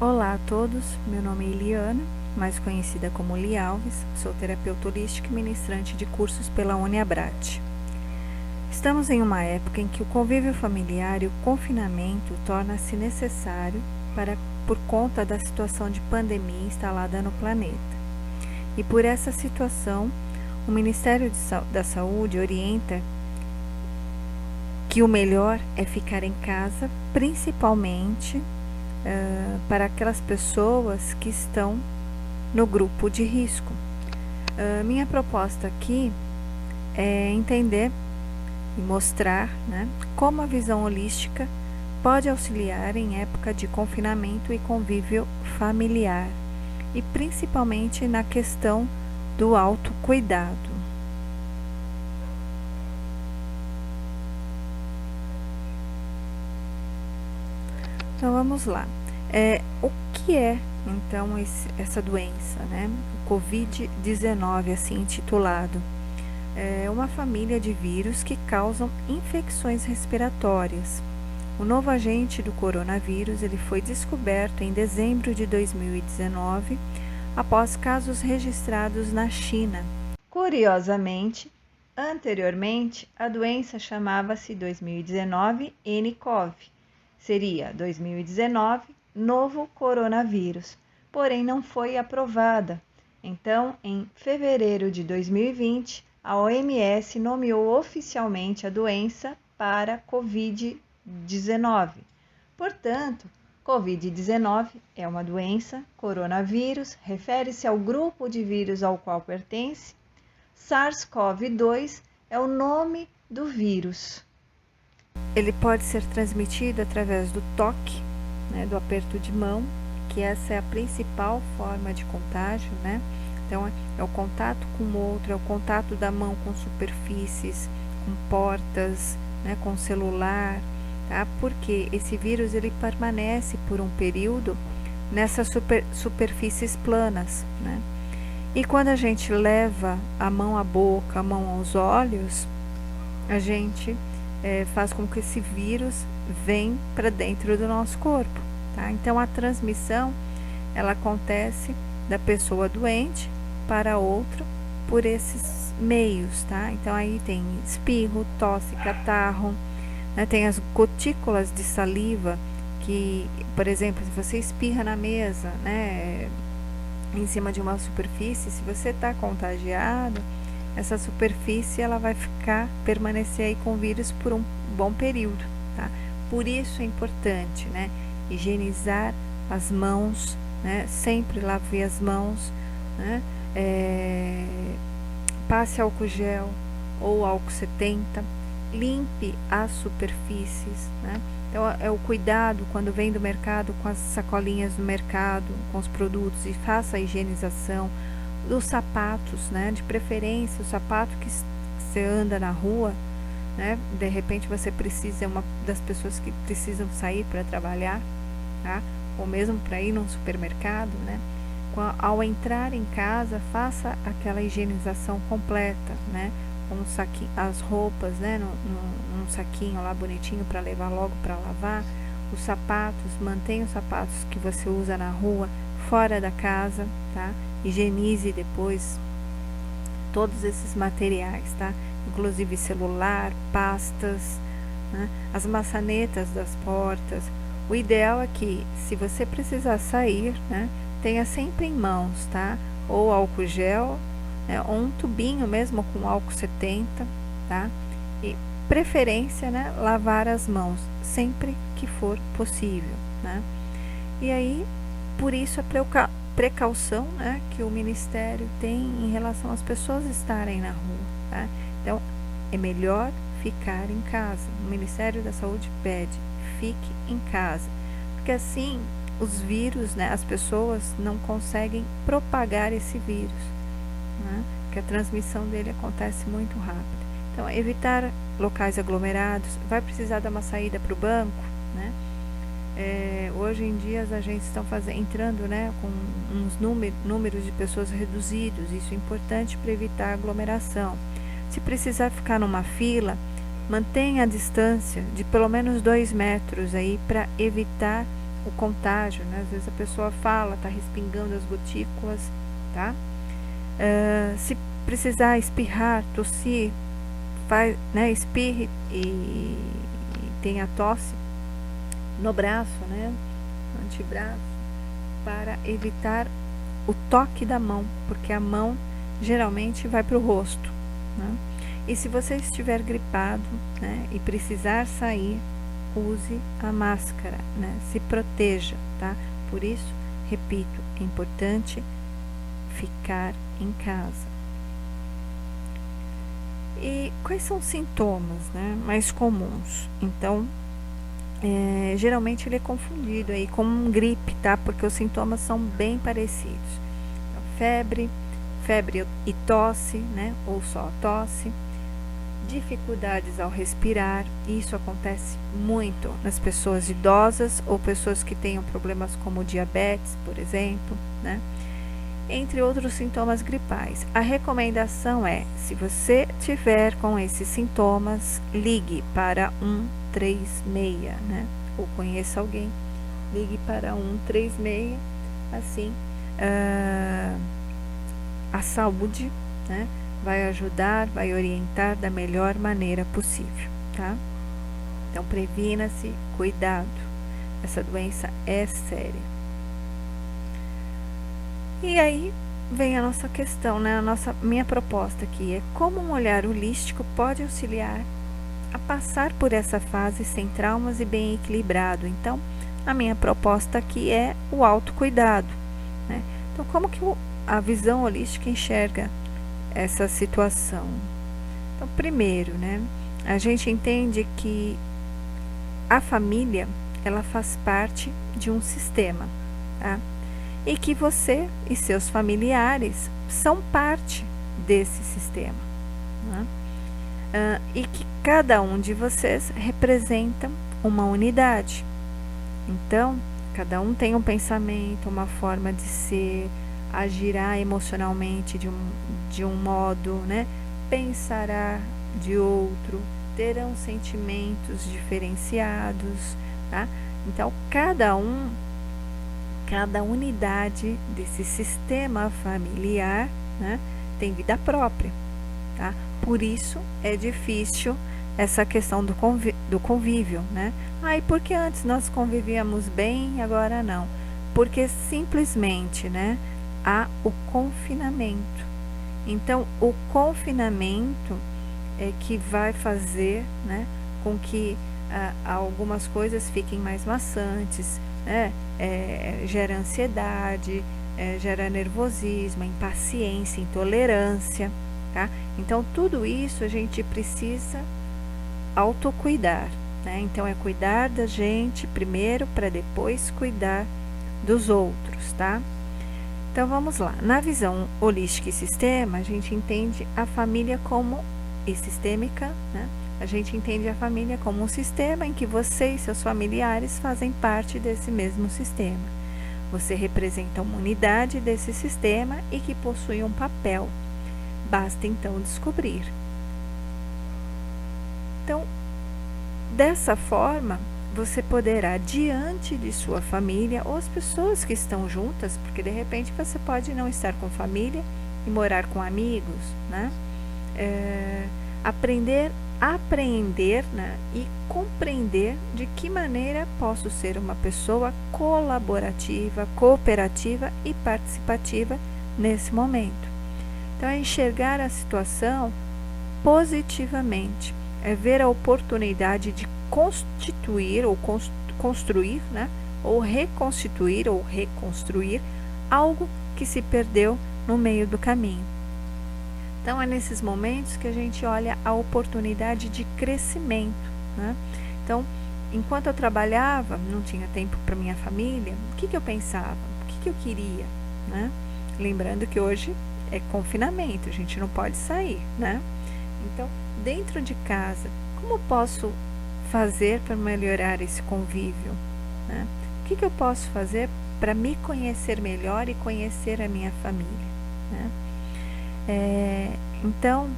Olá a todos, meu nome é Eliana, mais conhecida como Li Alves, sou terapeuta holística e ministrante de cursos pela Uniabrat. Estamos em uma época em que o convívio familiar e o confinamento torna-se necessário por conta da situação de pandemia instalada no planeta. E por essa situação, o Ministério da Saúde orienta que o melhor é ficar em casa, principalmente para aquelas pessoas que estão no grupo de risco. Minha proposta aqui é entender e mostrar, como a visão holística pode auxiliar em época de confinamento e convívio familiar, e principalmente na questão do autocuidado. Então vamos lá. O que é então essa doença, O Covid-19, assim intitulado? É uma família de vírus que causam infecções respiratórias. O novo agente do coronavírus ele foi descoberto em dezembro de 2019, após casos registrados na China. Curiosamente, anteriormente, a doença chamava-se 2019 nCoV. Seria 2019 novo coronavírus, porém não foi aprovada. Então, em fevereiro de 2020, a OMS nomeou oficialmente a doença para Covid-19. Portanto, Covid-19 é uma doença, coronavírus refere-se ao grupo de vírus ao qual pertence, SARS-CoV-2 é o nome do vírus. Ele pode ser transmitido através do toque, do aperto de mão, que essa é a principal forma de contágio, Então, é o contato com o outro, é o contato da mão com superfícies, com portas, com celular, tá? Porque esse vírus, ele permanece por um período nessas superfícies planas, E quando a gente leva a mão à boca, a mão aos olhos, a gente faz com que esse vírus venha para dentro do nosso corpo, tá? Então, a transmissão, ela acontece da pessoa doente para outro por esses meios, tá? Então, aí tem espirro, tosse, catarro, tem as gotículas de saliva que, por exemplo, se você espirra na mesa, em cima de uma superfície, se você está contagiado, essa superfície ela vai permanecer aí com o vírus por um bom período, tá? Por isso é importante, higienizar as mãos, sempre lave as mãos, passe álcool gel ou álcool 70, limpe as superfícies, Então é o cuidado quando vem do mercado com as sacolinhas do mercado, com os produtos, e faça a higienização dos sapatos, de preferência o sapato que você anda na rua, de repente você precisa, é uma das pessoas que precisam sair para trabalhar, tá? Ou mesmo para ir num supermercado, Ao entrar em casa, faça aquela higienização completa, Com as roupas, num saquinho lá bonitinho para levar logo para lavar. Os sapatos, mantenha os sapatos que você usa na rua fora da casa, tá? Higienize depois todos esses materiais, tá? Inclusive celular, pastas, as maçanetas das portas. O ideal é que, se você precisar sair, tenha sempre em mãos, tá? Ou álcool gel, ou um tubinho mesmo com álcool 70, tá? E preferência, lavar as mãos sempre que for possível, E aí, por isso a precaução, que o Ministério tem em relação às pessoas estarem na rua, tá? Então, é melhor ficar em casa. O Ministério da Saúde pede, fique em casa, porque assim os vírus, as pessoas não conseguem propagar esse vírus, porque a transmissão dele acontece muito rápido. Então, evitar locais aglomerados. Vai precisar dar uma saída para o banco, hoje em dia as agências estão entrando, com uns números de pessoas reduzidos. Isso é importante para evitar aglomeração. Se precisar ficar numa fila, mantenha a distância de pelo menos 2 metros aí para evitar o contágio, né? Às vezes a pessoa fala, tá respingando as gotículas, tá? Se precisar espirrar, tossir, faz, né? Espirre e tenha tosse no braço, né? No antebraço, para evitar o toque da mão, porque a mão geralmente vai para o rosto, né? E se você estiver gripado, né, e precisar sair, use a máscara, né? Se proteja, tá? Por isso, repito, é importante ficar em casa. E quais são os sintomas, né, mais comuns? Então, geralmente ele é confundido aí com gripe, tá? Porque os sintomas são bem parecidos. Então, febre e tosse, né? Ou só tosse. Dificuldades ao respirar, isso acontece muito nas pessoas idosas ou pessoas que tenham problemas como diabetes, por exemplo, né? Entre outros sintomas gripais. A recomendação é, se você tiver com esses sintomas, ligue para 136, né? Ou conheça alguém, ligue para 136, assim, a saúde, né, vai ajudar, vai orientar da melhor maneira possível, tá? Então, previna-se, cuidado, essa doença é séria. E aí vem a nossa questão, né? Minha proposta aqui é como um olhar holístico pode auxiliar a passar por essa fase sem traumas e bem equilibrado. Então, a minha proposta aqui é o autocuidado, né? Então, como que a visão holística enxerga essa situação? Então, primeiro, né, a gente entende que a família, ela faz parte de um sistema, tá? E que você e seus familiares são parte desse sistema, né? E que cada um de vocês representa uma unidade. Então, cada um tem um pensamento, uma forma de ser, agirá emocionalmente de um modo, né? Pensará de outro, terão sentimentos diferenciados, tá? Então, cada unidade desse sistema familiar, né, tem vida própria, tá? Por isso é difícil essa questão do convívio, né? E por que antes nós convivíamos bem e agora não? Porque simplesmente, né, há o confinamento. Então, o confinamento é que vai fazer, né, com que algumas coisas fiquem mais maçantes, né? Gera ansiedade, gera nervosismo, impaciência, intolerância, tá? Então, tudo isso a gente precisa autocuidar, né? Então, é cuidar da gente primeiro para depois cuidar dos outros, tá? Então, vamos lá. Na visão holística e sistema, a gente entende a família como, e sistêmica, né? A gente entende a família como um sistema em que você e seus familiares fazem parte desse mesmo sistema. Você representa uma unidade desse sistema e que possui um papel. Basta então descobrir. Então, dessa forma, você poderá, diante de sua família ou as pessoas que estão juntas, porque de repente você pode não estar com família e morar com amigos, né? Aprender, né, e compreender de que maneira posso ser uma pessoa colaborativa, cooperativa e participativa nesse momento. Então, é enxergar a situação positivamente, é ver a oportunidade de constituir ou construir, né, ou reconstituir ou reconstruir algo que se perdeu no meio do caminho. Então, é nesses momentos que a gente olha a oportunidade de crescimento, né? Então, enquanto eu trabalhava, não tinha tempo para minha família, o que eu pensava? O que eu queria, né? Lembrando que hoje é confinamento, a gente não pode sair, né? Então, dentro de casa, como posso fazer para melhorar esse convívio, né? O que eu posso fazer para me conhecer melhor e conhecer a minha família, né? Então,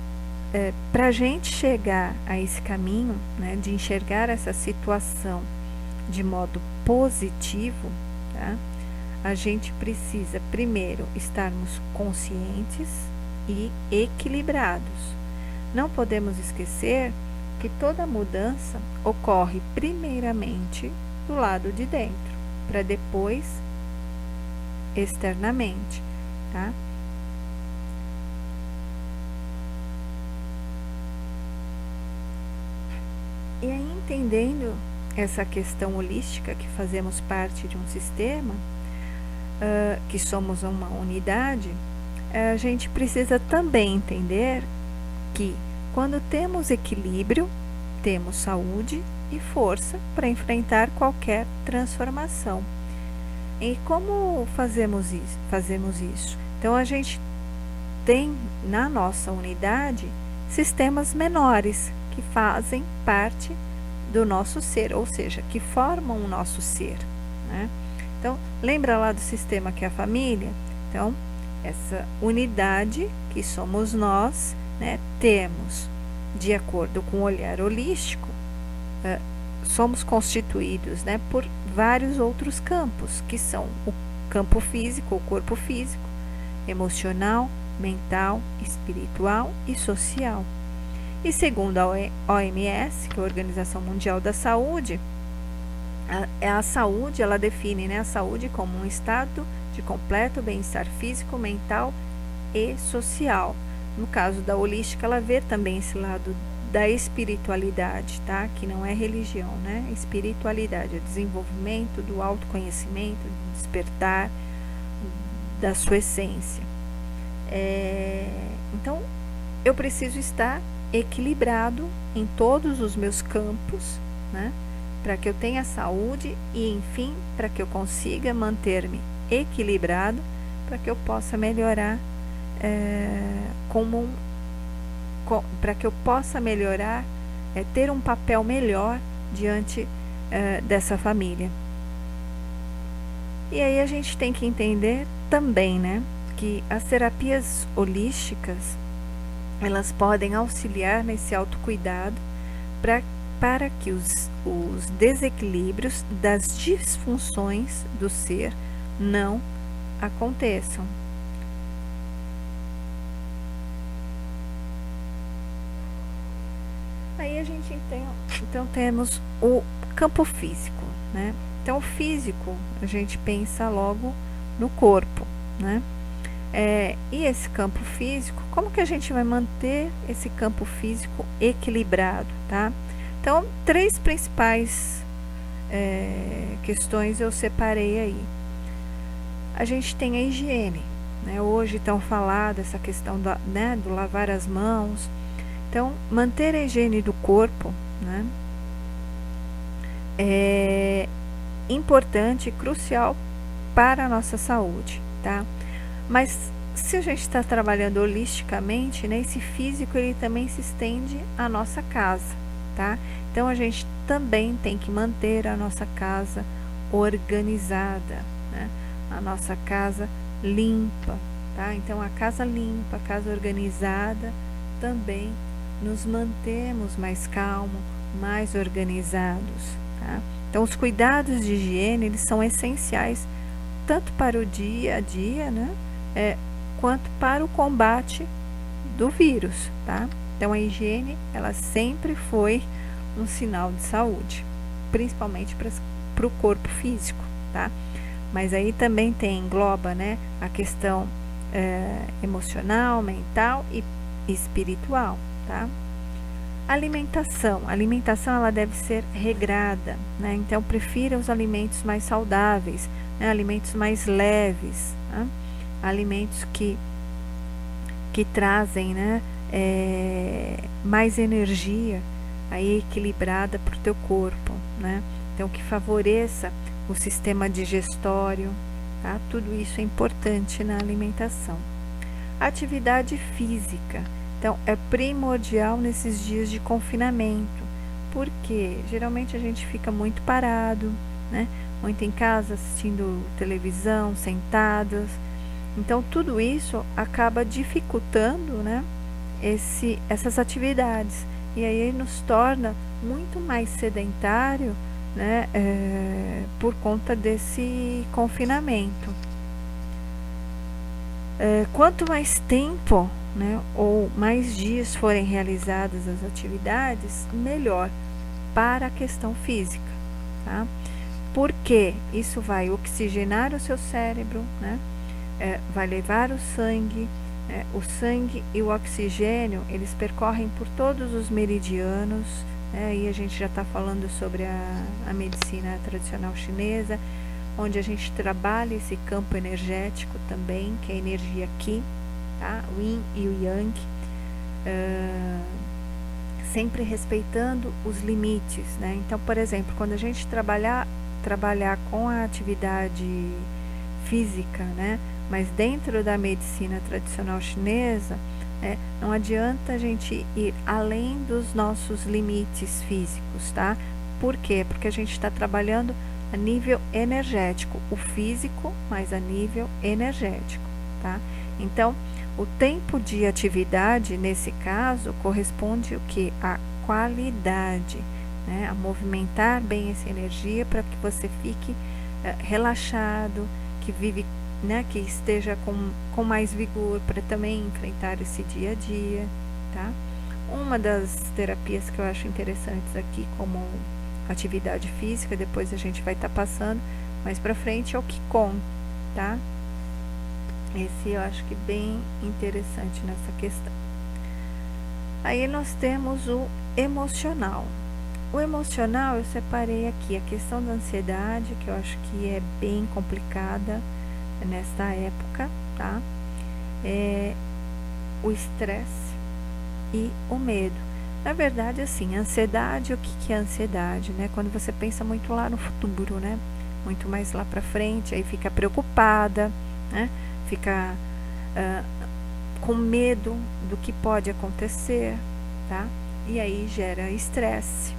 para a gente chegar a esse caminho, né, de enxergar essa situação de modo positivo, tá? A gente precisa primeiro estarmos conscientes e equilibrados. Não podemos esquecer que toda mudança ocorre primeiramente do lado de dentro, para depois externamente, tá? E aí, entendendo essa questão holística, que fazemos parte de um sistema, que somos uma unidade, a gente precisa também entender que quando temos equilíbrio, temos saúde e força para enfrentar qualquer transformação. E como fazemos isso? Então, a gente tem na nossa unidade sistemas menores que fazem parte do nosso ser, ou seja, que formam o nosso ser, né? Então, lembra lá do sistema que é a família? Então, essa unidade que somos nós, né, temos, de acordo com o olhar holístico, somos constituídos, né, por vários outros campos, que são o campo físico, o corpo físico, emocional, mental, espiritual e social. E segundo a OMS, que é a Organização Mundial da Saúde, a saúde, ela define, né, a saúde como um estado de completo bem-estar físico, mental e social. No caso da holística, ela vê também esse lado da espiritualidade, tá? Que não é religião, né? Espiritualidade, é desenvolvimento do autoconhecimento, do despertar da sua essência. Então, eu preciso estar equilibrado em todos os meus campos, né? Para que eu tenha saúde e, enfim, para que eu consiga manter-me equilibrado, para que eu possa melhorar para que eu possa melhorar, ter um papel melhor diante dessa família. E aí a gente tem que entender também, né, que as terapias holísticas, elas podem auxiliar nesse autocuidado para que os desequilíbrios das disfunções do ser não aconteçam. Aí a gente então temos o campo físico, né? Então, o físico, a gente pensa logo no corpo, né? E esse campo físico, como que a gente vai manter esse campo físico equilibrado, tá? Então, 3 principais questões eu separei aí. A gente tem a higiene, né? Hoje tão falada essa questão do lavar as mãos. Então, manter a higiene do corpo, né, é importante e crucial para a nossa saúde, tá? Mas se a gente está trabalhando holisticamente, né, esse físico ele também se estende à nossa casa, tá? Então, a gente também tem que manter a nossa casa organizada, né? A nossa casa limpa, tá? Então, a casa limpa, a casa organizada também nos mantemos mais calmos, mais organizados, tá? Então, os cuidados de higiene, eles são essenciais tanto para o dia a dia, né, quanto para o combate do vírus, tá? Então, a higiene, ela sempre foi um sinal de saúde, principalmente para o corpo físico, tá? Mas aí também engloba, né, a questão emocional, mental e espiritual, tá? A alimentação ela deve ser regrada, né? Então, prefira os alimentos mais saudáveis, né? Alimentos mais leves, tá? Alimentos que trazem, né, mais energia aí equilibrada para o teu corpo, né? Então, que favoreça o sistema digestório, tá? Tudo isso é importante na alimentação. Atividade física. Então, é primordial nesses dias de confinamento, porque geralmente a gente fica muito parado, né? Muito em casa assistindo televisão, sentadas. Então, tudo isso acaba dificultando, né, essas atividades. E aí nos torna muito mais sedentário né, por conta desse confinamento. Quanto mais tempo, né, ou mais dias forem realizadas as atividades, melhor para a questão física, tá? Porque isso vai oxigenar o seu cérebro, né? Vai levar o sangue e o oxigênio, eles percorrem por todos os meridianos, e a gente já está falando sobre a medicina tradicional chinesa, onde a gente trabalha esse campo energético também, que é a energia Qi, tá? O Yin e o Yang, sempre respeitando os limites, né? Então, por exemplo, quando a gente trabalhar com a atividade física, né? Mas dentro da medicina tradicional chinesa, não adianta a gente ir além dos nossos limites físicos, tá? Por quê? Porque a gente está trabalhando a nível energético, o físico, mas a nível energético, tá? Então, o tempo de atividade, nesse caso, corresponde o que? A qualidade, né? A movimentar bem essa energia para que você fique relaxado, que vive, né? Que esteja com mais vigor para também enfrentar esse dia a dia, tá? Uma das terapias que eu acho interessantes aqui como atividade física, depois a gente vai estar passando mais para frente, é o Qigong, tá? Esse eu acho que bem interessante nessa questão. Aí nós temos o emocional. O emocional eu separei aqui a questão da ansiedade, que eu acho que é bem complicada nesta época, tá? O estresse e o medo. Na verdade, assim, ansiedade, o que é ansiedade, né? Quando você pensa muito lá no futuro, né? Muito mais lá para frente, aí fica preocupada, né? Fica com medo do que pode acontecer, tá? E aí gera estresse,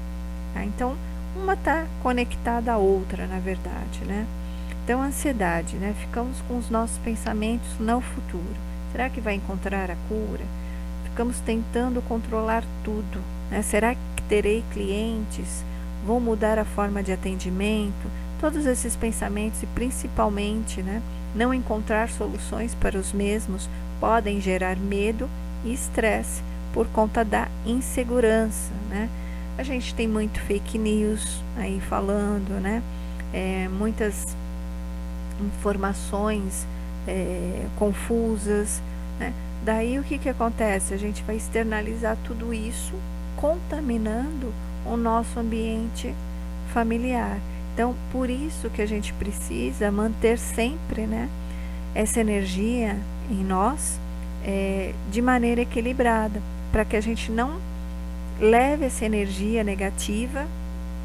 tá? Então, uma está conectada à outra, na verdade, né? Então, ansiedade, né? Ficamos com os nossos pensamentos no futuro. Será que vai encontrar a cura? Ficamos tentando controlar tudo, né? Será que terei clientes? Vou mudar a forma de atendimento? Todos esses pensamentos e principalmente, né, não encontrar soluções para os mesmos podem gerar medo e estresse por conta da insegurança, né? A gente tem muito fake news aí falando, né? Muitas informações confusas, né? Daí o que acontece? A gente vai externalizar tudo isso, contaminando o nosso ambiente familiar. Então, por isso que a gente precisa manter sempre, né, essa energia em nós de maneira equilibrada, para que a gente não leve essa energia negativa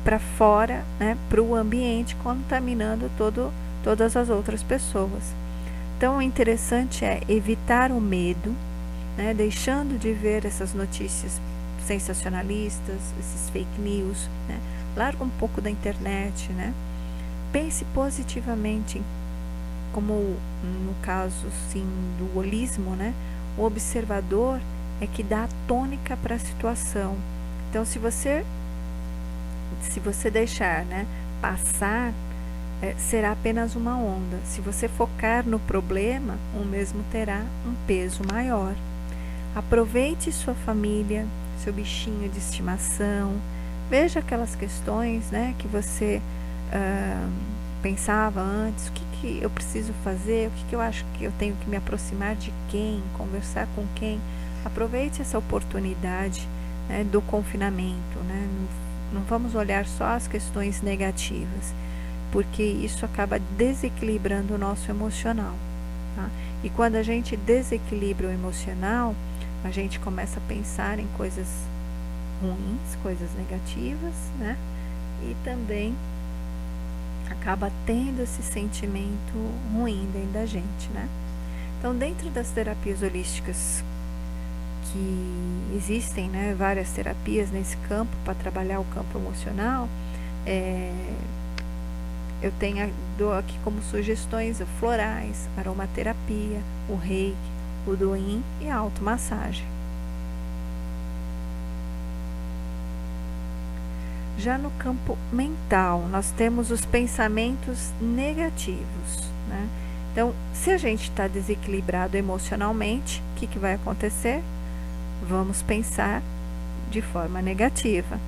para fora, né, para o ambiente, contaminando todas as outras pessoas. Então, o interessante é evitar o medo, né, deixando de ver essas notícias sensacionalistas, esses fake news, né? Larga um pouco da internet, né? Pense positivamente, como no caso, sim, do holismo, né? O observador é que dá a tônica para a situação. Então, se você deixar, né, passar, será apenas uma onda. Se você focar no problema, o mesmo terá um peso maior. Aproveite sua família, seu bichinho de estimação. Veja aquelas questões, né, que você pensava antes. O que eu preciso fazer? O que eu acho que eu tenho que me aproximar de quem? Conversar com quem? Aproveite essa oportunidade, né, do confinamento, né? Não vamos olhar só as questões negativas, porque isso acaba desequilibrando o nosso emocional, tá? E quando a gente desequilibra o emocional, a gente começa a pensar em coisas ruins, coisas negativas, né? E também acaba tendo esse sentimento ruim dentro da gente, né? Então, dentro das terapias holísticas que existem, né, várias terapias nesse campo para trabalhar o campo emocional, eu dou aqui como sugestões florais, aromaterapia, o reiki, o doin e a automassagem. Já no campo mental, nós temos os pensamentos negativos, né? Então, se a gente está desequilibrado emocionalmente, o que vai acontecer? Vamos pensar de forma negativa.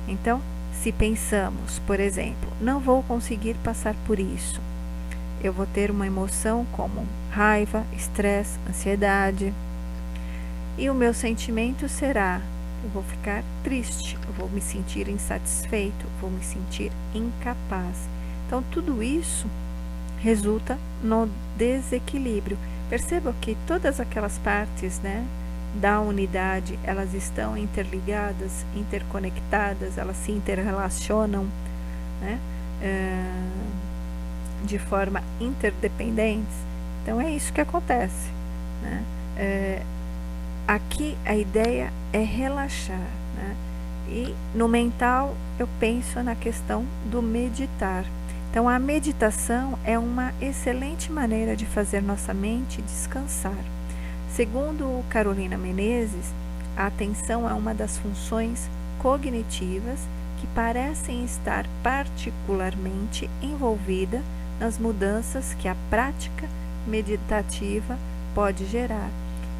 Então, se pensamos, por exemplo, não vou conseguir passar por isso, eu vou ter uma emoção como raiva, estresse, ansiedade. E o meu sentimento será: eu vou ficar triste, eu vou me sentir insatisfeito, vou me sentir incapaz. Então, tudo isso resulta no desequilíbrio. Perceba que todas aquelas partes, né, da unidade, elas estão interligadas, interconectadas, elas se interrelacionam, né, de forma interdependente. Então é isso que acontece, né? Aqui a ideia é relaxar, né? E no mental eu penso na questão do meditar. Então a meditação é uma excelente maneira de fazer nossa mente descansar. Segundo Carolina Menezes, a atenção é uma das funções cognitivas que parecem estar particularmente envolvida nas mudanças que a prática meditativa pode gerar.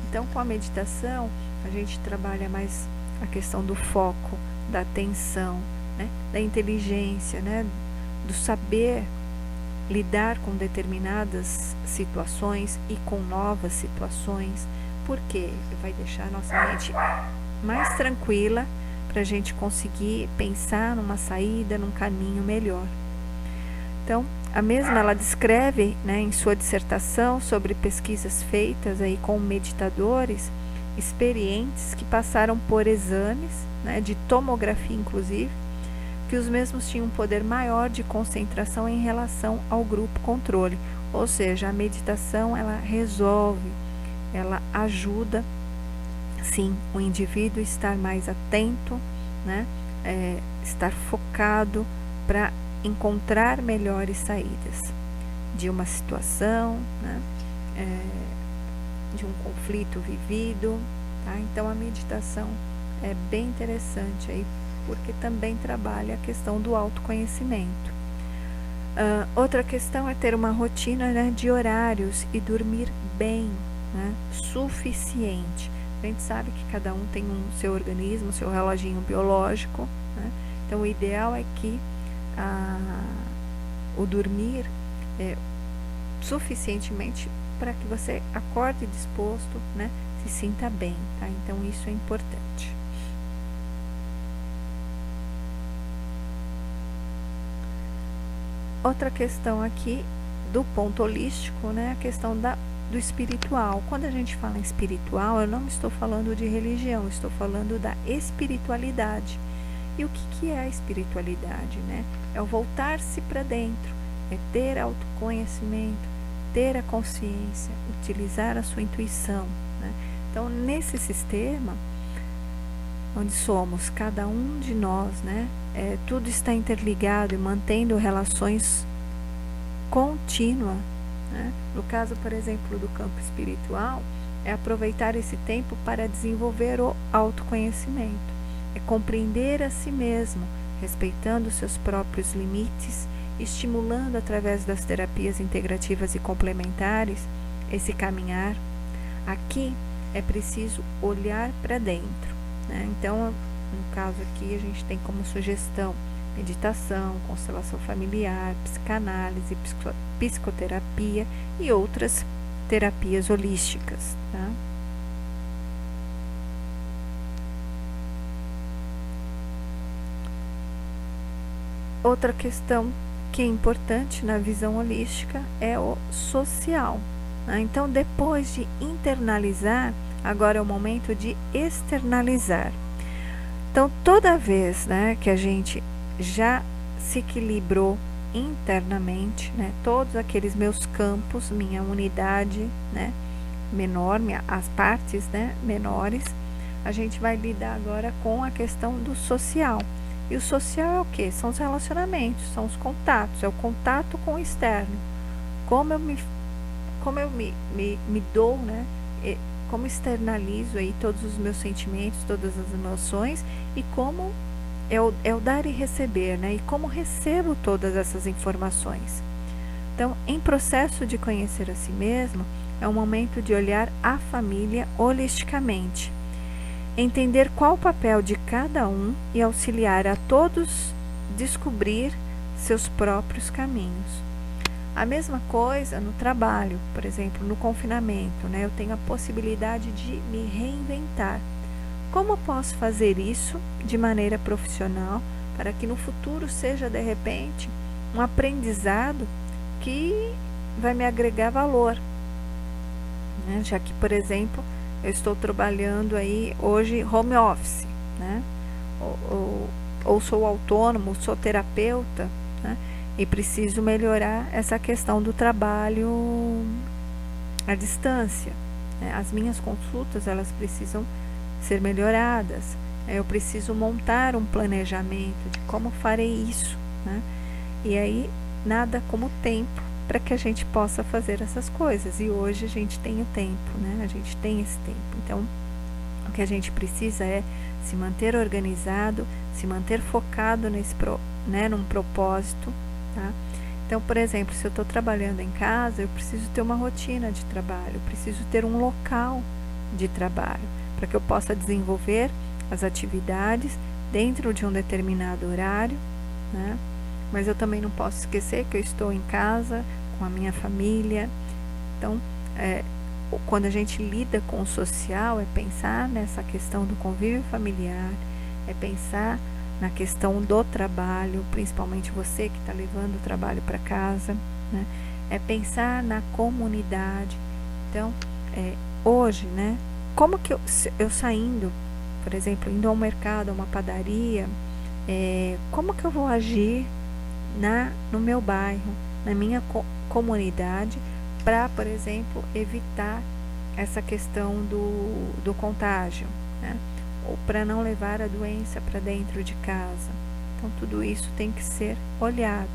Então, com a meditação, a gente trabalha mais a questão do foco, da atenção, né, da inteligência, né, do saber lidar com determinadas situações e com novas situações, porque vai deixar a nossa mente mais tranquila para a gente conseguir pensar numa saída, num caminho melhor. Então, a mesma ela descreve, né, em sua dissertação sobre pesquisas feitas aí com meditadores experientes que passaram por exames, né, de tomografia inclusive, que os mesmos tinham um poder maior de concentração em relação ao grupo controle. Ou seja, a meditação ela resolve, ela ajuda, sim, o indivíduo a estar mais atento, né, estar focado para encontrar melhores saídas de uma situação, né, de um conflito vivido, tá? Então a meditação é bem interessante aí, porque também trabalha a questão do autoconhecimento. Outra questão é ter uma rotina, né, de horários e dormir bem, né, suficiente. A gente sabe que cada um tem seu organismo, seu reloginho biológico, né? Então o ideal é que o dormir suficientemente para que você acorde disposto, né, se sinta bem, tá? Então isso é importante. Outra questão aqui do ponto holístico, né, a questão do espiritual. Quando a gente fala em espiritual, eu não estou falando de religião, estou falando da espiritualidade. E o que é a espiritualidade, né? É o voltar-se para dentro, é ter autoconhecimento, ter a consciência, utilizar a sua intuição, né? Então, nesse sistema, onde somos cada um de nós, né? Tudo está interligado e mantendo relações contínuas, né? No caso, por exemplo, do campo espiritual, é aproveitar esse tempo para desenvolver o autoconhecimento. É compreender a si mesmo, respeitando seus próprios limites, estimulando através das terapias integrativas e complementares esse caminhar. Aqui é preciso olhar para dentro, né? Então, no caso aqui, a gente tem como sugestão meditação, constelação familiar, psicanálise, psicoterapia e outras terapias holísticas, tá? Outra questão que é importante na visão holística é o social, né? Então, depois de internalizar, agora é o momento de externalizar. Então, toda vez, né, que a gente já se equilibrou internamente, né, todos aqueles meus campos, minha unidade, né, menor, as partes, né, menores, a gente vai lidar agora com a questão do social. E o social é o que? São os relacionamentos, são os contatos, é o contato com o externo. Como eu me dou, né? Como externalizo aí todos os meus sentimentos, todas as emoções e como é o dar e receber, né? E como recebo todas essas informações. Então, em processo de conhecer a si mesmo, é o momento de olhar a família holisticamente, entender qual o papel de cada um e auxiliar a todos descobrir seus próprios caminhos. A mesma coisa no trabalho, por exemplo, no confinamento, né? Eu tenho a possibilidade de me reinventar. Como eu posso fazer isso de maneira profissional para que no futuro seja, de repente, um aprendizado que vai me agregar valor, né? Já que, por exemplo, eu estou trabalhando aí hoje home office, né? Ou sou autônomo, sou terapeuta, né? E preciso melhorar essa questão do trabalho à distância, né? As minhas consultas, elas precisam ser melhoradas. Eu preciso montar um planejamento de como farei isso, né? E aí, nada como tempo para que a gente possa fazer essas coisas. E hoje a gente tem o tempo, né? A gente tem esse tempo. Então, o que a gente precisa é se manter organizado, se manter focado num propósito, tá? Então, por exemplo, se eu estou trabalhando em casa, eu preciso ter uma rotina de trabalho, eu preciso ter um local de trabalho, para que eu possa desenvolver as atividades dentro de um determinado horário, né? Mas eu também não posso esquecer que eu estou em casa com a minha família. Então, quando a gente lida com o social, é pensar nessa questão do convívio familiar, é pensar na questão do trabalho, principalmente você que está levando o trabalho para casa, né? É pensar na comunidade. Então, hoje, né? Como que eu saindo, por exemplo, indo ao mercado, a uma padaria, como que eu vou agir no meu bairro, na minha comunidade, para, por exemplo, evitar essa questão do contágio, né? Ou para não levar a doença para dentro de casa. Então, tudo isso tem que ser olhado.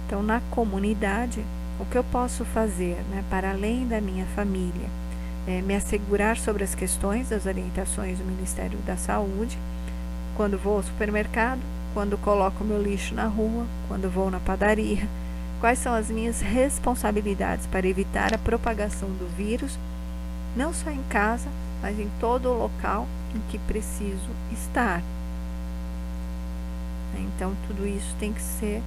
Então, na comunidade, o que eu posso fazer, né, para além da minha família? Me assegurar sobre as questões das orientações do Ministério da Saúde, quando vou ao supermercado, quando coloco meu lixo na rua, quando vou na padaria. Quais são as minhas responsabilidades para evitar a propagação do vírus, não só em casa, mas em todo o local em que preciso estar. Então, tudo isso tem que ser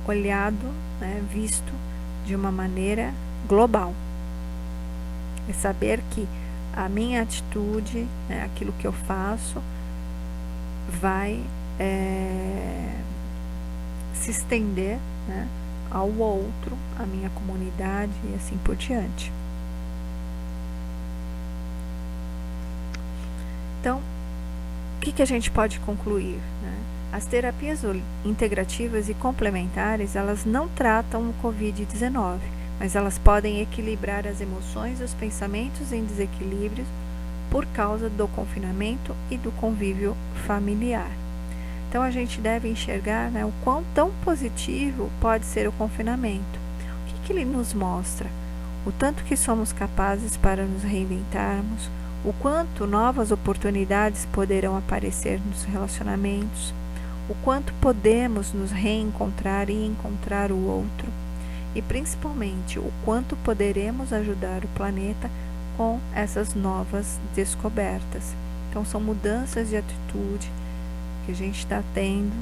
olhado, né, visto de uma maneira global. É saber que a minha atitude, né, aquilo que eu faço, vai se estender, né, ao outro, à minha comunidade e assim por diante. Então, o que a gente pode concluir, né? As terapias integrativas e complementares, elas não tratam o Covid-19, mas elas podem equilibrar as emoções e os pensamentos em desequilíbrios por causa do confinamento e do convívio familiar. Então, a gente deve enxergar, né, o quão tão positivo pode ser o confinamento. O que ele nos mostra? O tanto que somos capazes para nos reinventarmos, o quanto novas oportunidades poderão aparecer nos relacionamentos, o quanto podemos nos reencontrar e encontrar o outro, e principalmente o quanto poderemos ajudar o planeta com essas novas descobertas. Então, são mudanças de atitude que a gente está tendo,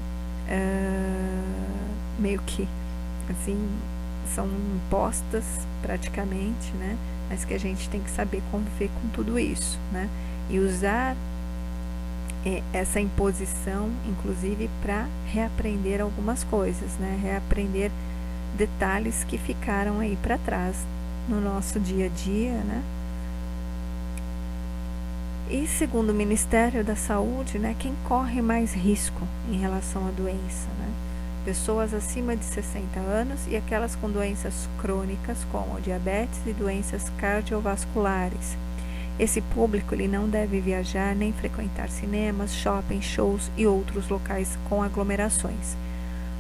meio que assim, são impostas praticamente, né? Mas que a gente tem que saber conviver com tudo isso, né? E usar essa imposição, inclusive, para reaprender algumas coisas, né? Reaprender detalhes que ficaram aí para trás no nosso dia a dia, né? E segundo o Ministério da Saúde, né, quem corre mais risco em relação à doença, né? Pessoas acima de 60 anos e aquelas com doenças crônicas, como diabetes e doenças cardiovasculares. Esse público ele não deve viajar nem frequentar cinemas, shoppings, shows e outros locais com aglomerações.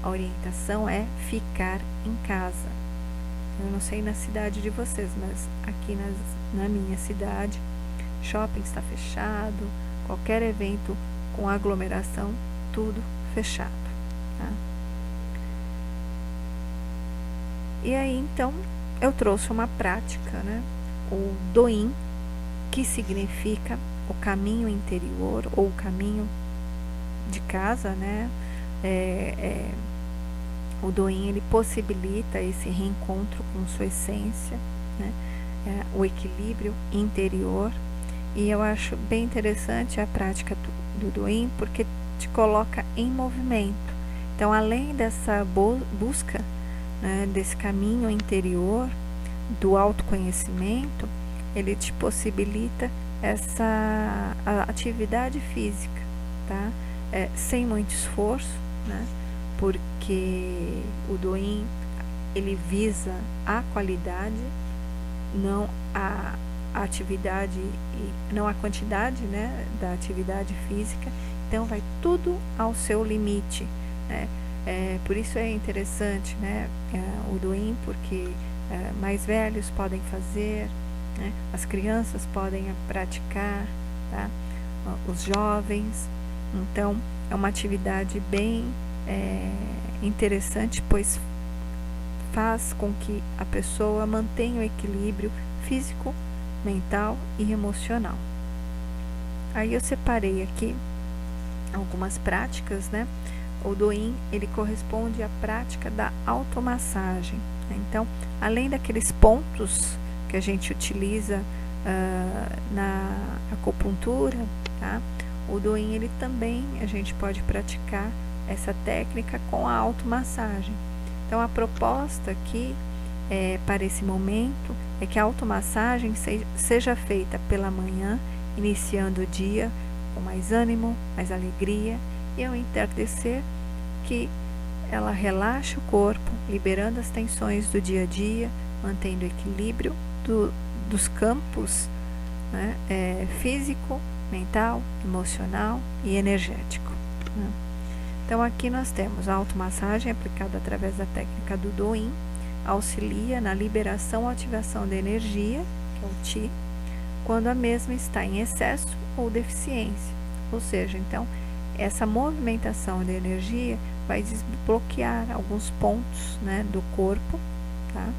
A orientação é ficar em casa. Eu não sei na cidade de vocês, mas aqui na minha cidade, shopping está fechado, qualquer evento com aglomeração, tudo fechado, tá? E aí, então, eu trouxe uma prática, né? O Doin, que significa o caminho interior ou o caminho de casa, né? O Doin, ele possibilita esse reencontro com sua essência, né? O equilíbrio interior. E eu acho bem interessante a prática do Doin, porque te coloca em movimento. Então, além dessa busca, né, desse caminho interior, do autoconhecimento, ele te possibilita essa atividade física, tá? Sem muito esforço, né? Porque o Doin, ele visa a qualidade, não a atividade, não a quantidade, né, da atividade física. Então vai tudo ao seu limite, né? Por isso é interessante, né, o Doin, porque mais velhos podem fazer, né? As crianças podem praticar, tá? Os jovens. Então é uma atividade bem interessante, pois faz com que a pessoa mantenha o equilíbrio físico, mental e emocional. Aí eu separei aqui algumas práticas, né? O Doin, ele corresponde à prática da automassagem, né? Então, além daqueles pontos que a gente utiliza na acupuntura, tá? O Doin, ele também, a gente pode praticar essa técnica com a automassagem. Então, a proposta aqui para esse momento é que a automassagem seja feita pela manhã, iniciando o dia com mais ânimo, mais alegria, e ao entardecer, que ela relaxe o corpo, liberando as tensões do dia a dia, mantendo o equilíbrio dos campos, né, físico, mental, emocional e energético, né? Então aqui nós temos a automassagem aplicada através da técnica do Doin, auxilia na liberação ou ativação da energia, que é o Qi, quando a mesma está em excesso ou deficiência. Ou seja, então, essa movimentação da energia vai desbloquear alguns pontos, né, do corpo, tá?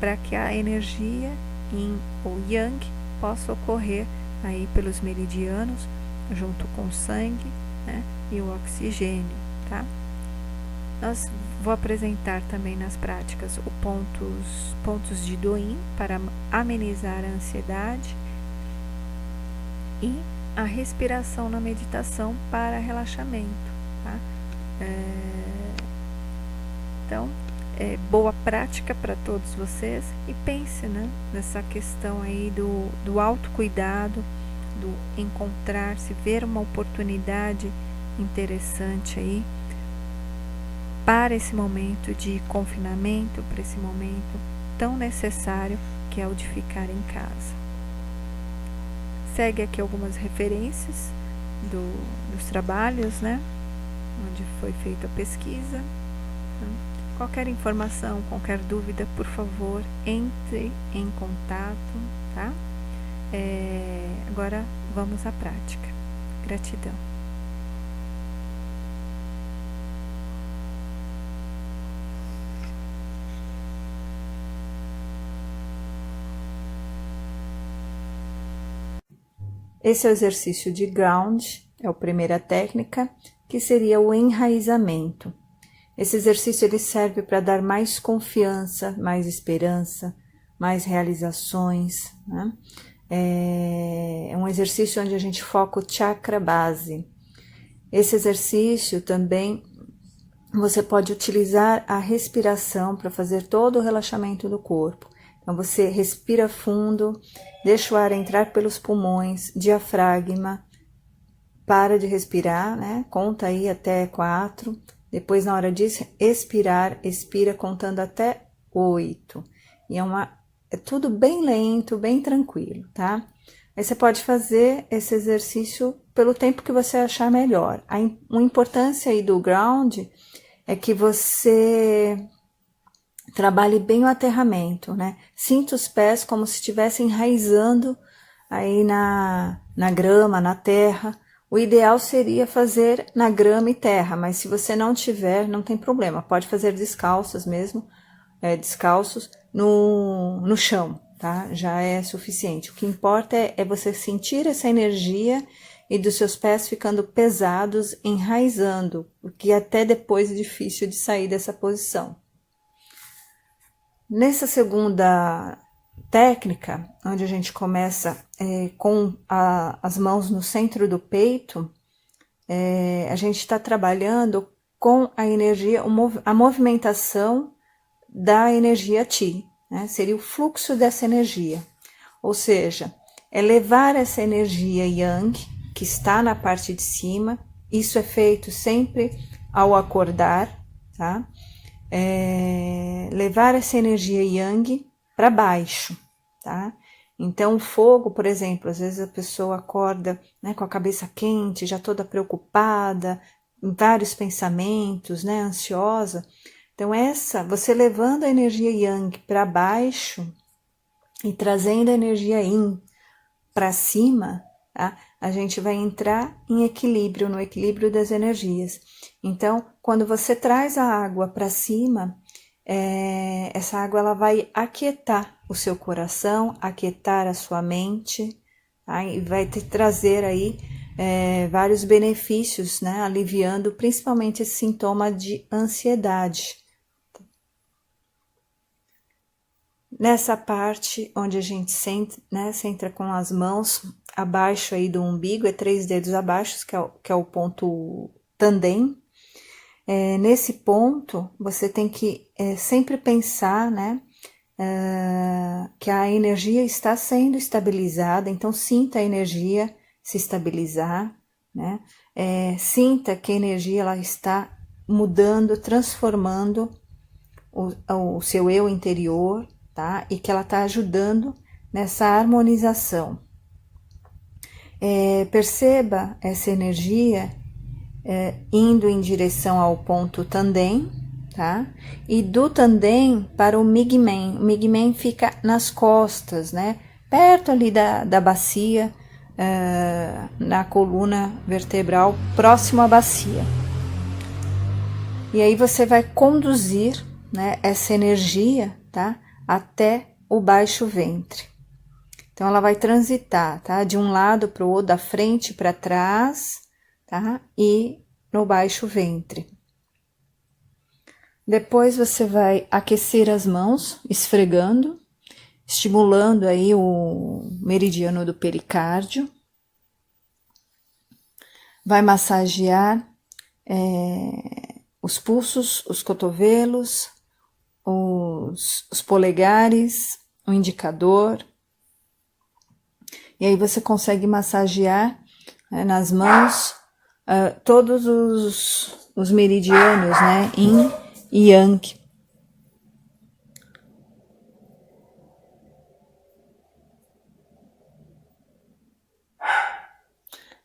Para que a energia Yin ou Yang possa ocorrer aí pelos meridianos, junto com o sangue, né, e o oxigênio, tá? Vou apresentar também nas práticas pontos de Doin para amenizar a ansiedade e a respiração na meditação para relaxamento, tá? Então, boa prática para todos vocês, e pense, né, nessa questão aí do autocuidado, do encontrar-se, ver uma oportunidade interessante aí para esse momento de confinamento, para esse momento tão necessário que é o de ficar em casa. Segue aqui algumas referências dos trabalhos, né, onde foi feita a pesquisa. Qualquer informação, qualquer dúvida, por favor, entre em contato, tá? Agora vamos à prática. Gratidão. Esse é o exercício de ground, é a primeira técnica, que seria o enraizamento. Esse exercício ele serve para dar mais confiança, mais esperança, mais realizações, né? É um exercício onde a gente foca o chakra base. Esse exercício também você pode utilizar a respiração para fazer todo o relaxamento do corpo. Então você respira fundo, deixa o ar entrar pelos pulmões, diafragma, para de respirar, né? Conta aí até 4. Depois, na hora de expirar, expira contando até 8. E é tudo bem lento, bem tranquilo, tá? Aí você pode fazer esse exercício pelo tempo que você achar melhor. A importância aí do ground é que você trabalhe bem o aterramento, né? Sinta os pés como se estivessem enraizando aí na grama, na terra. O ideal seria fazer na grama e terra, mas se você não tiver, não tem problema. Pode fazer descalços mesmo, descalços no chão, tá? Já é suficiente. O que importa é você sentir essa energia e dos seus pés ficando pesados, enraizando, o que até depois é difícil de sair dessa posição. Nessa segunda técnica, onde a gente começa com as mãos no centro do peito, a gente está trabalhando com a energia, a movimentação da energia Qi, né? Seria o fluxo dessa energia, ou seja, é levar essa energia Yang, que está na parte de cima. Isso é feito sempre ao acordar, tá? Levar essa energia Yang para baixo, tá? Então, o fogo, por exemplo, às vezes a pessoa acorda, né, com a cabeça quente, já toda preocupada, vários pensamentos, né, ansiosa. Então, você levando a energia Yang para baixo e trazendo a energia Yin para cima, tá? A gente vai entrar em equilíbrio, no equilíbrio das energias. Então, quando você traz a água para cima, essa água ela vai aquietar o seu coração, aquietar a sua mente, tá? E vai trazer aí vários benefícios, né? Aliviando principalmente esse sintoma de ansiedade. Nessa parte onde a gente senta, né, senta com as mãos abaixo aí do umbigo, 3 dedos abaixo, que é o ponto tandem. Nesse ponto, você tem que sempre pensar, né, que a energia está sendo estabilizada, então sinta a energia se estabilizar, né, sinta que a energia ela está mudando, transformando o seu eu interior, tá? E que ela está ajudando nessa harmonização. Perceba essa energia indo em direção ao ponto tandem, tá? E do tandem para o migmen. O migmen fica nas costas, né? Perto ali da bacia, na coluna vertebral, próximo à bacia. E aí você vai conduzir, né, essa energia, tá? Até o baixo ventre. Então, ela vai transitar, tá? De um lado para o outro, da frente para trás, tá? E no baixo ventre. Depois, você vai aquecer as mãos, esfregando, estimulando aí o meridiano do pericárdio. Vai massagear os pulsos, os cotovelos, os polegares, o indicador. E aí você consegue massagear nas mãos todos os meridianos, né, Yin e Yang.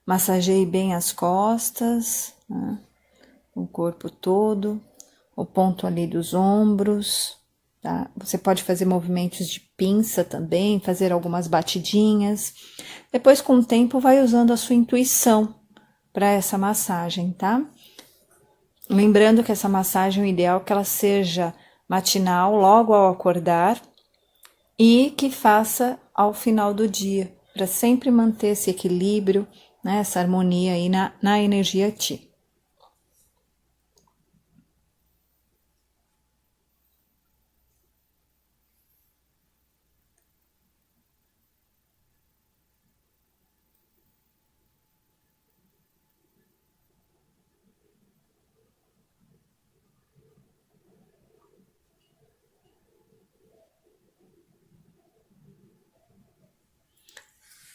Massageie bem as costas, né, o corpo todo, o ponto ali dos ombros, tá? Você pode fazer movimentos de pinça também, fazer algumas batidinhas. Depois, com o tempo, vai usando a sua intuição para essa massagem, tá? Lembrando que essa massagem, o ideal é que ela seja matinal, logo ao acordar, e que faça ao final do dia, para sempre manter esse equilíbrio, né, essa harmonia aí na energia Qi.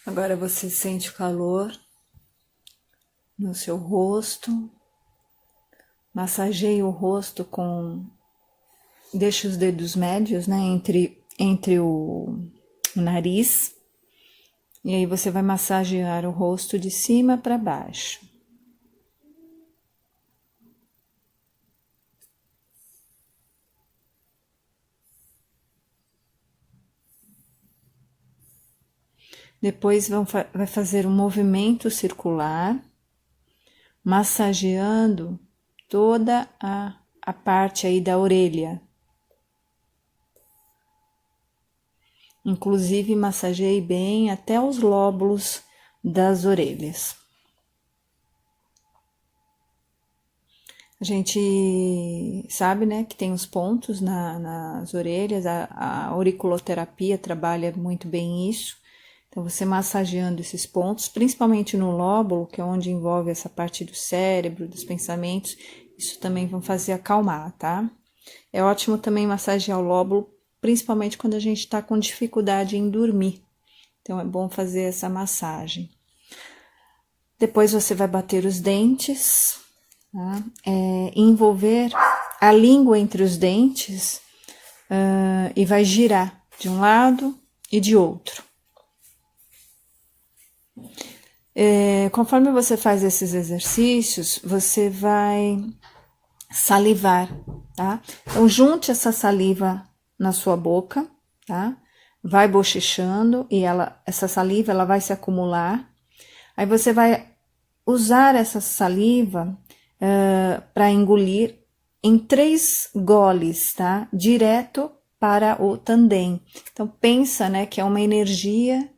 Agora você sente o calor no seu rosto, massageie o rosto deixa os dedos médios, né, entre o nariz, e aí você vai massagear o rosto de cima para baixo. Depois vai fazer um movimento circular, massageando toda a parte aí da orelha. Inclusive, massageei bem até os lóbulos das orelhas. A gente sabe, né, que tem os pontos nas orelhas, a auriculoterapia trabalha muito bem isso. Então, você massageando esses pontos, principalmente no lóbulo, que é onde envolve essa parte do cérebro, dos pensamentos, isso também vai fazer acalmar, tá? É ótimo também massagear o lóbulo, principalmente quando a gente está com dificuldade em dormir. Então, é bom fazer essa massagem. Depois você vai bater os dentes, tá? Envolver a língua entre os dentes e vai girar de um lado e de outro. Conforme você faz esses exercícios, você vai salivar, tá? Então, junte essa saliva na sua boca, tá? Vai bochechando e essa saliva ela vai se acumular. Aí você vai usar essa saliva para engolir em 3 goles, tá? Direto para o tandem. Então, pensa, né, que é uma energia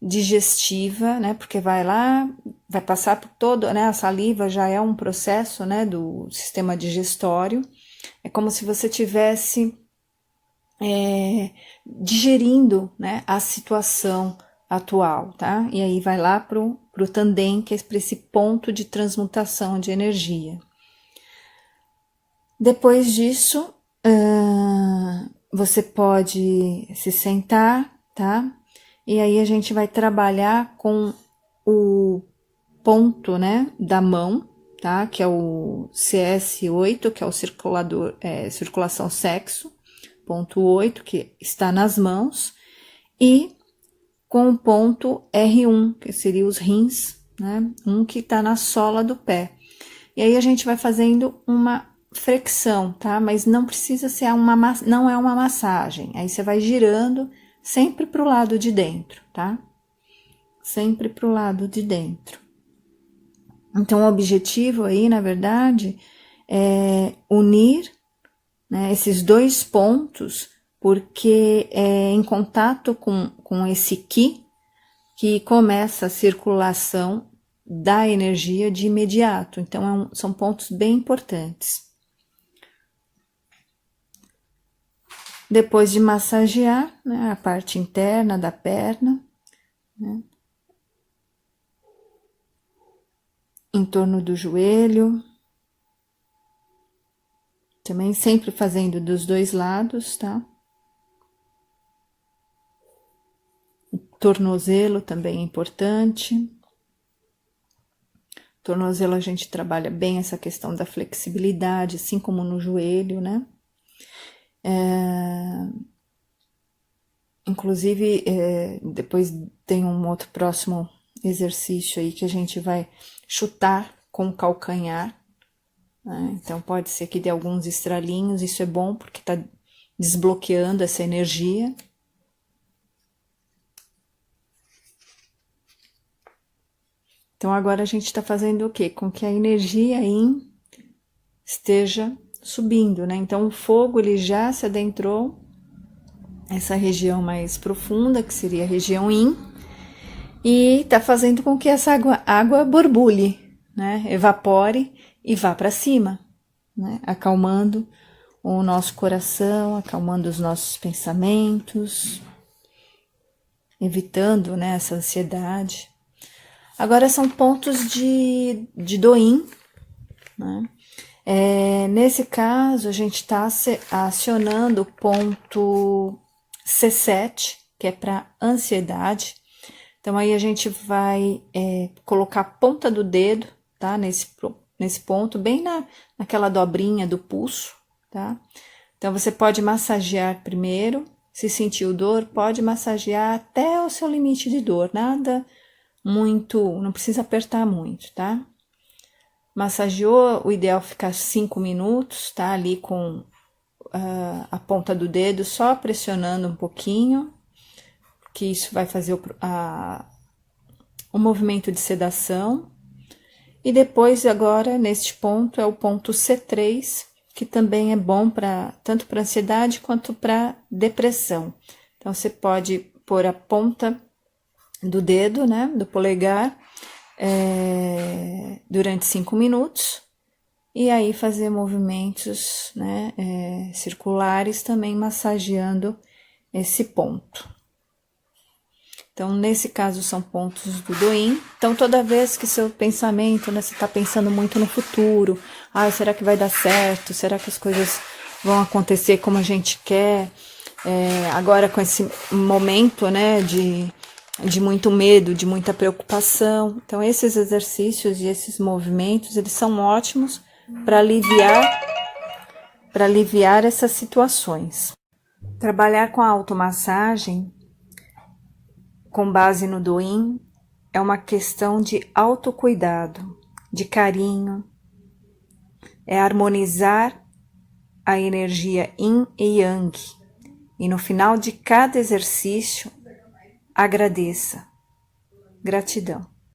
digestiva, né, porque vai lá, vai passar por todo, né, a saliva já é um processo, né, do sistema digestório. É como se você tivesse digerindo, né, a situação atual, tá? E aí vai lá pro tandem, que é para esse ponto de transmutação de energia. Depois disso, você pode se sentar, tá? E aí a gente vai trabalhar com o ponto, né, da mão, tá? Que é o CS8, que é o circulação sexo, ponto 8, que está nas mãos, e com o ponto R1, que seria os rins, né? Um que está na sola do pé. E aí a gente vai fazendo uma flexão, tá? Mas não precisa ser não é uma massagem. Aí você vai girando sempre para o lado de dentro, tá? Sempre para o lado de dentro. Então, o objetivo aí, na verdade, é unir, né, esses 2 pontos, porque é em contato com esse Ki que começa a circulação da energia de imediato. Então, são pontos bem importantes. Depois de massagear, né, a parte interna da perna, né, em torno do joelho, também sempre fazendo dos 2 lados, tá? O tornozelo também é importante. Tornozelo a gente trabalha bem essa questão da flexibilidade, assim como no joelho, né? Inclusive, depois tem um outro próximo exercício aí que a gente vai chutar com o calcanhar, né? Então pode ser que dê alguns estralinhos, isso é bom porque tá desbloqueando essa energia. Então agora a gente está fazendo o quê? Com que a energia Yin esteja subindo, né? Então o fogo ele já se adentrou essa região mais profunda, que seria a região Yin, e está fazendo com que essa água borbulhe, né? Evapore e vá para cima, né? Acalmando o nosso coração, acalmando os nossos pensamentos, evitando, né, essa ansiedade. Agora são pontos de Do-In, né? Nesse caso, a gente está acionando o ponto C7, que é para ansiedade. Então, aí a gente vai colocar a ponta do dedo, tá? Nesse ponto, bem naquela dobrinha do pulso, tá? Então, você pode massagear primeiro. Se sentiu dor, pode massagear até o seu limite de dor. Nada muito, não precisa apertar muito, tá? Massageou, o ideal é ficar 5 minutos, tá? Ali com a ponta do dedo, só pressionando um pouquinho, que isso vai fazer o movimento de sedação. E depois, agora, neste ponto, é o ponto C3, que também é bom tanto para ansiedade quanto para depressão. Então, você pode pôr a ponta do dedo, né, do polegar, durante 5 minutos, e aí fazer movimentos, né, circulares, também massageando esse ponto. Então, nesse caso, são pontos do Douyin. Então, toda vez que seu pensamento, né, você está pensando muito no futuro, será que vai dar certo? Será que as coisas vão acontecer como a gente quer? Agora, com esse momento, né, de muito medo, de muita preocupação. Então, esses exercícios e esses movimentos, eles são ótimos para aliviar essas situações. Trabalhar com a automassagem com base no Douyin é uma questão de autocuidado, de carinho, é harmonizar a energia Yin e Yang, e no final de cada exercício, agradeça. Gratidão.